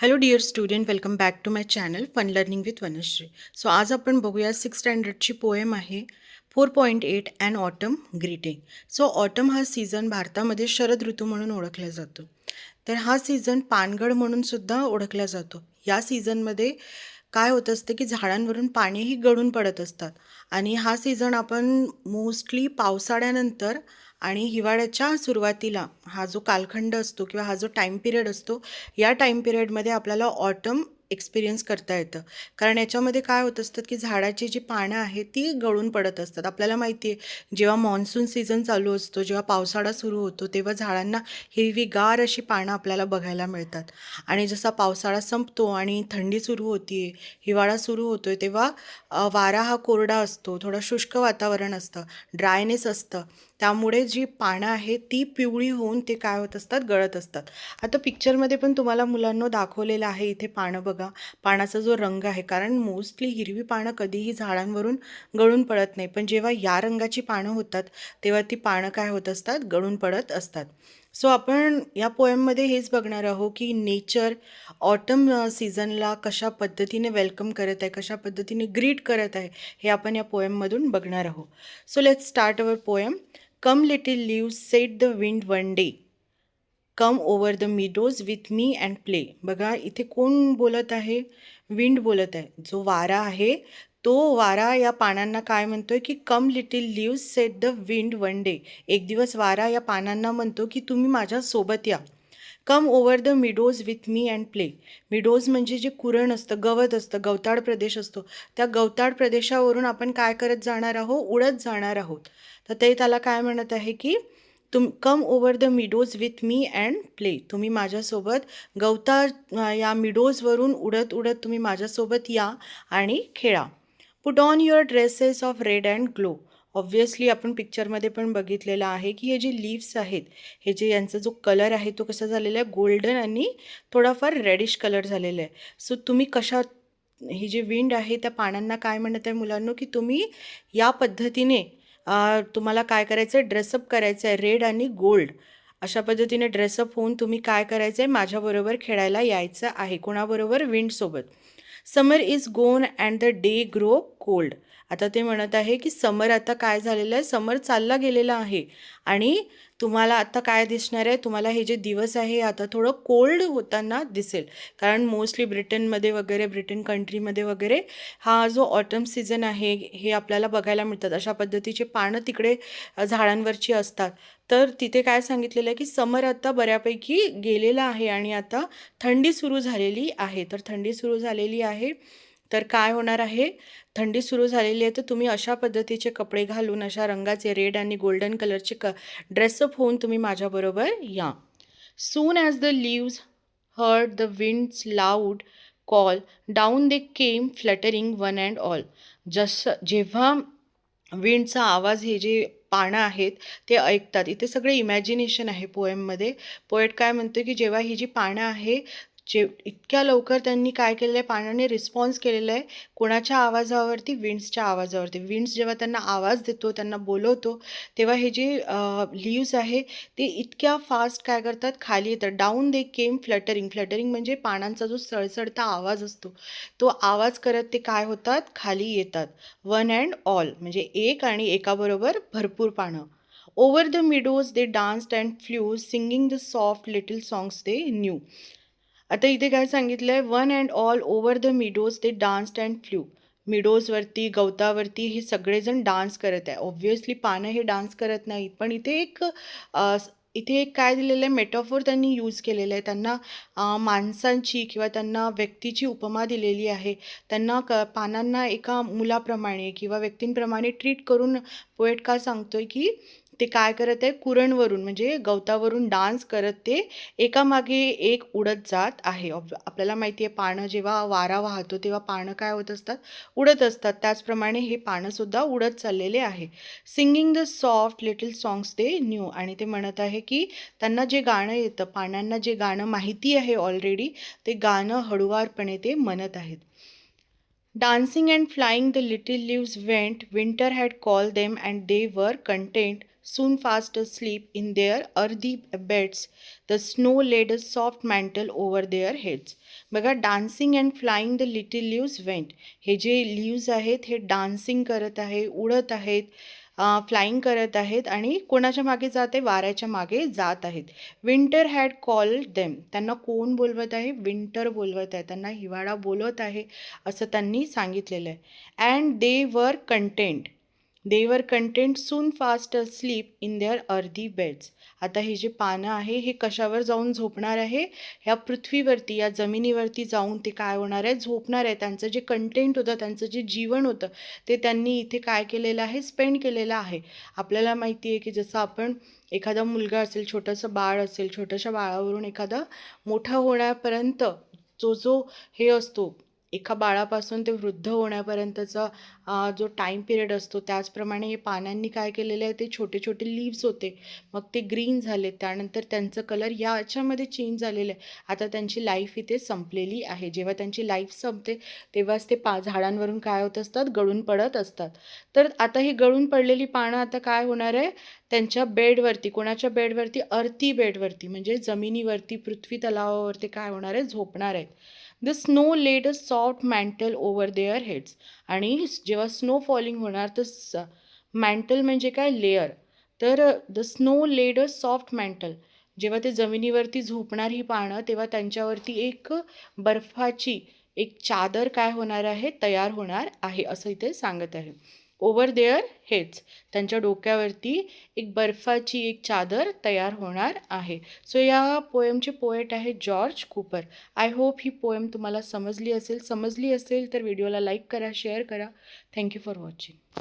Hello dear student, welcome back to my channel fun learning with Vanashree. So आज आपण बघूया 6th स्टँडर्डची poem आहे 4.8 and autumn greeting. So autumn हा season भारतामध्ये शरद ऋतू म्हणून ओळखला जातो. तर हा सीझन पानगळ म्हणून सुद्धा ओळखला जातो. या सीझनमध्ये काय होत असते की झाडांवरून पाणीही गळून पडत असतात आणि हा सीझन आपण मोस्टली पावसाळ्यानंतर आणि हिवाळ्याच्या सुरुवातीला हा जो कालखंड असतो किंवा हा जो टाईम पिरियड असतो, या टाईम पिरियडमध्ये आपल्याला ऑटम एक्सपिरियन्स करता येतं. कारण याच्यामध्ये काय होत असतं की झाडाची जी पानं आहेत ती गळून पडत असतात. आपल्याला माहिती आहे, जेव्हा मान्सून सीझन चालू असतो, जेव्हा पावसाळा सुरू होतो, तेव्हा झाडांना हिरवीगार अशी पानं आपल्याला बघायला मिळतात. आणि जसा पावसाळा संपतो आणि थंडी सुरू होते, हिवाळा सुरू होतोय, तेव्हा वारा हा कोरडा असतो, थोडं शुष्क वातावरण असतं, ड्रायनेस असतं. त्यामुळे जी पानं आहेत ती पिवळी होऊन ते काय होत असतात, गळत असतात. आता पिक्चरमध्ये पण तुम्हाला मुलांना दाखवलेलं आहे. इथे पानं बघा, पानाचा जो रंग आहे, कारण मोस्टली हिरवी पानं कधीही झाडांवरून गळून पडत नाही, पण जेव्हा या रंगाची पानं होतात तेव्हा ती पानं काय होत असतात, गळून पडत असतात. सो आपण या पोएममध्ये हेच बघणार आहोत की नेचर ऑटम सीझनला कशा पद्धतीने वेलकम करत आहे, कशा पद्धतीने ग्रीट करत आहे, हे आपण या पोएममधून बघणार आहोत. So let's start our poem. Come little leaves set the wind one day, come over the meadows with me and play. बघा इथे कोण बोलत आहे, विंड बोलत आहे. जो वारा आहे तो वारा या पानांना काय म्हणतोय की कम little leaves set the wind one day. एक दिवस वारा या पानांना म्हणतो की तुम्ही माझ्या सोबत या. Come over the meadows with me and play. Meadows म्हणजे जे कुरण असतं, गवत असतं, गवताळ प्रदेश असतो, त्या गवताळ प्रदेशावरून आपण काय करत जाणार आहोत, उडत जाणार आहोत. तर ते त्याला काय म्हणत आहे की come over the meadows with me and play. तुम्ही माझ्यासोबत या मिडोजवरून उडत उडत तुम्ही माझ्यासोबत या आणि खेळा. Put on your dresses of red and glow. Obviously आपण पिक्चरमध्ये पण बघितलेलं आहे की हे जे लीव्स आहेत, हे जे यांचा जो कलर आहे तो कसा झालेला आहे, गोल्डन आणि थोडाफार रेडिश कलर झालेला आहे. सो तुम्ही ही जी विंड आहे त्या पानांना काय म्हणत आहे मुलांनो, की तुम्ही या पद्धतीने तुम्हाला काय करायचं आहे, ड्रेसअप करायचं आहे. रेड आणि गोल्ड अशा पद्धतीने ड्रेसअप होऊन तुम्ही काय करायचं आहे, माझ्याबरोबर खेळायला यायचं आहे. कोणाबरोबर, विंडसोबत. समर इज गोन and the day grow cold. आता ते म्हणत आहे की समर आता काय झालेलं आहे, समर चालला गेलेला आहे आणि तुम्हाला आता काय दिसणार आहे, तुम्हाला हे जे दिवस आहे आता थोडं कोल्ड होताना दिसेल. कारण मोस्टली ब्रिटनमध्ये वगैरे, ब्रिटन कंट्रीमध्ये वगैरे हा जो ऑटम सीझन आहे हे आपल्याला बघायला मिळतात. अशा पद्धतीचे पानं तिकडे झाडांवरची असतात. तर तिथे काय सांगितलेलं आहे की समर आता बऱ्यापैकी गेलेला आहे आणि आता थंडी सुरू झालेली आहे. तर थंडी सुरू झालेली आहे तर काय होणार आहे, थंडी सुरू झालेली आहे तर तुम्ही अशा पद्धतीचे कपडे घालून, अशा रंगाचे रेड आणि गोल्डन कलरचे ड्रेसअप होऊन तुम्ही माझ्याबरोबर या. Soon as the leaves heard the winds loud call down they came fluttering one and all. जेव्हा विंडचा आवाज हे जे पानं आहेत ते ऐकतात, इथे सगळे इमॅजिनेशन आहे पोएममध्ये. पोएट काय म्हणतो की जेव्हा ही जी पानं आहे, इतक्या लवकर त्यांनी काय केलेलं आहे, पानाने रिस्पॉन्स केलेला आहे कोणाच्या आवाजावरती, विंड्सच्या आवाजावरती. विंड्स जेव्हा त्यांना आवाज देतो, त्यांना बोलवतो, तेव्हा हे जे लीव्स आहे ते इतक्या फास्ट काय करतात, खाली येतात. डाऊन दे केम फ्लटरिंग. फ्लटरिंग म्हणजे पानांचा जो सळसळता आवाज असतो तो आवाज करत ते काय होतात, खाली येतात. वन अँड ऑल म्हणजे एक आणि एकाबरोबर भरपूर पानं. Over the meadows they danced and flew singing the soft little songs they knew. आता इथे काय सांगितलं आहे, one and all over the meadows they danced and flew. मिडोजवरती, गवतावरती हे सगळेजण डान्स करत आहे. ऑब्व्हियसली पानं हे डान्स करत नाहीत, पण इथे एक काय दिलेलं आहे, मेटाफोर त्यांनी यूज केलेलं आहे. त्यांना माणसांची किंवा त्यांना व्यक्तीची उपमा दिलेली आहे. त्यांना पानांना एका मुलाप्रमाणे किंवा व्यक्तींप्रमाणे ट्रीट करून पोएट काय सांगतोय की ते काय करत आहे, कुरणवरून म्हणजे गवतावरून डान्स करत ते एकामागे एक उडत जात आहे. आपल्याला माहिती आहे, पानं जेव्हा वारा वाहतो तेव्हा पानं काय होत असतात, उडत असतात. त्याचप्रमाणे हे पानंसुद्धा उडत चाललेले आहे. Singing the soft little songs they new. आणि ते म्हणत आहे की त्यांना जे गाणं येतं, पानांना जे गाणं माहिती आहे ऑलरेडी, ते गाणं हळुवारपणे ते म्हणत आहेत. Dancing and flying the little leaves went, winter had call them and they were content soon fast asleep in their earthy beds. The snow laid a soft mantle over their heads. बघा, dancing and flying the little leaves went. हे जे leaves आहेत हे dancing करत आहे, उडत आहेत, flying करत आहेत आणि कोणाच्या मागे जात आहे? वाऱ्याच्या मागे जात आहेत. Winter had called them. त्यांना कोण बोलवत आहे? विंटर बोलवत आहे, त्यांना हिवाळा बोलवत आहे असं त्यांनी सांगितलेलं आहे. And they were content. They were content soon fast sleep in their अर्धी बेड्स. आता हे जे पानं आहे हे कशावर जाऊन झोपणार आहे? ह्या पृथ्वीवरती, या जमिनीवरती जाऊन ते काय होणार आहे? झोपणार आहे. त्यांचं जे कंटेंट होतं, त्यांचं जे जीवन होतं ते त्यांनी इथे काय केलेलं आहे? स्पेंड केलेलं आहे. आपल्याला माहिती आहे की जसं आपण एखादा मुलगा असेल, छोटंसं बाळ असेल, छोट्याशा बाळावरून एखादा मोठा होण्यापर्यंत जो हे असतो, एका बाळापासून ते वृद्ध होण्यापर्यंतचा जो टाईम पिरियड असतो, त्याचप्रमाणे हे पानांनी काय केलेलं आहे? ते छोटे छोटे लीव्स होते, मग ते ग्रीन झाले, त्यानंतर त्यांचं कलर याच्यामध्ये चेंज झालेलं आहे. आता त्यांची लाईफ इथे संपलेली आहे. जेव्हा त्यांची लाईफ संपते तेव्हाच ते झाडांवरून काय होत असतात? गळून पडत असतात. तर आता ही गळून पडलेली पानं आता काय होणार आहे? त्यांच्या बेडवरती, कोणाच्या बेडवरती? अर्थी बेडवरती, म्हणजे जमिनीवरती, पृथ्वी तलावावरती काय होणार आहे? झोपणार आहेत. The snow laid a soft mantle over their heads. आणि जेव्हा स्नो फॉलिंग होणार तर मॅन्टल म्हणजे काय? लेअर. तर the snow laid a soft mantle. जेव्हा ते जमिनीवरती झोपणार ही पानं, तेव्हा त्यांच्यावरती एक बर्फाची एक चादर काय होणार आहे? तयार होणार आहे असं इथे सांगत आहे. ओव्हर देअर हेड्स, त्यांच्या डोक्यावरती एक बर्फाची एक चादर तयार होणार आहे. सो या पोएमचे पोएट आहेत George Cooper. I hope he poem तुम्हाला समजली असेल तर व्हिडिओला लाईक करा, शेअर करा. Thank you for watching.